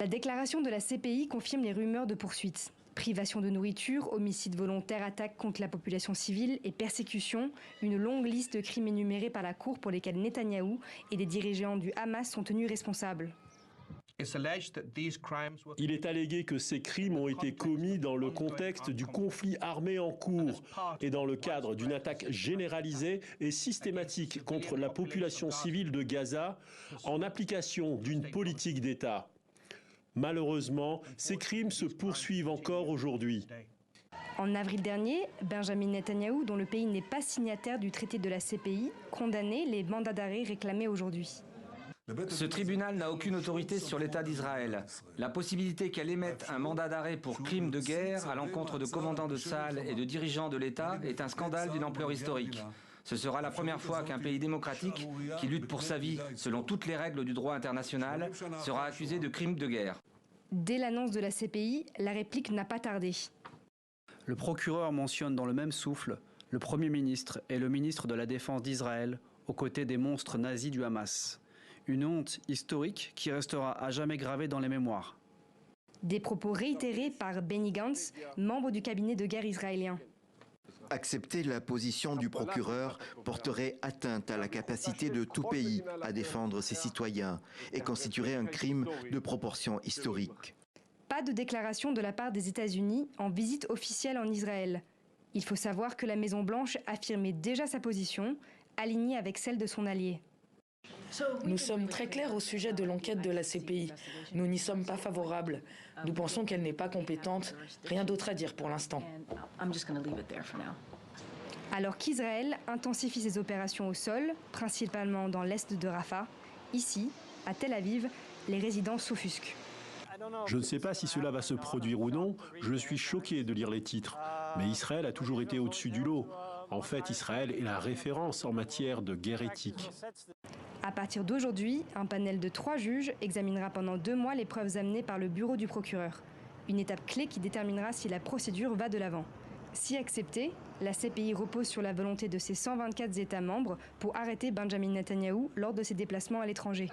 La déclaration de la CPI confirme les rumeurs de poursuites. Privation de nourriture, homicide volontaire, attaque contre la population civile et persécution, une longue liste de crimes énumérés par la Cour pour lesquels Netanyahou et les dirigeants du Hamas sont tenus responsables. Il est allégué que ces crimes ont été commis dans le contexte du conflit armé en cours et dans le cadre d'une attaque généralisée et systématique contre la population civile de Gaza en application d'une politique d'État. Malheureusement, ces crimes se poursuivent encore aujourd'hui. En avril dernier, Benjamin Netanyahou, dont le pays n'est pas signataire du traité de la CPI, condamnait les mandats d'arrêt réclamés aujourd'hui. Ce tribunal n'a aucune autorité sur l'État d'Israël. La possibilité qu'elle émette un mandat d'arrêt pour crime de guerre à l'encontre de commandants de Tsahal et de dirigeants de l'État est un scandale d'une ampleur historique. Ce sera la première fois qu'un pays démocratique, qui lutte pour sa vie selon toutes les règles du droit international, sera accusé de crime de guerre. Dès l'annonce de la CPI, la réplique n'a pas tardé. Le procureur mentionne dans le même souffle le Premier ministre et le ministre de la Défense d'Israël aux côtés des monstres nazis du Hamas. Une honte historique qui restera à jamais gravée dans les mémoires. Des propos réitérés par Benny Gantz, membre du cabinet de guerre israélien. Accepter la position du procureur porterait atteinte à la capacité de tout pays à défendre ses citoyens et constituerait un crime de proportion historique. Pas de déclaration de la part des États-Unis en visite officielle en Israël. Il faut savoir que la Maison-Blanche affirmait déjà sa position, alignée avec celle de son allié. Nous sommes très clairs au sujet de l'enquête de la CPI. Nous n'y sommes pas favorables. Nous pensons qu'elle n'est pas compétente. Rien d'autre à dire pour l'instant. Alors qu'Israël intensifie ses opérations au sol, principalement dans l'est de Rafah, ici, à Tel Aviv, les résidents s'offusquent. Je ne sais pas si cela va se produire ou non, je suis choqué de lire les titres. Mais Israël a toujours été au-dessus du lot. En fait, Israël est la référence en matière de guerre éthique. À partir d'aujourd'hui, un panel de 3 juges examinera pendant 2 mois les preuves amenées par le bureau du procureur. Une étape clé qui déterminera si la procédure va de l'avant. Si acceptée, la CPI repose sur la volonté de ses 124 États membres pour arrêter Benjamin Netanyahou lors de ses déplacements à l'étranger.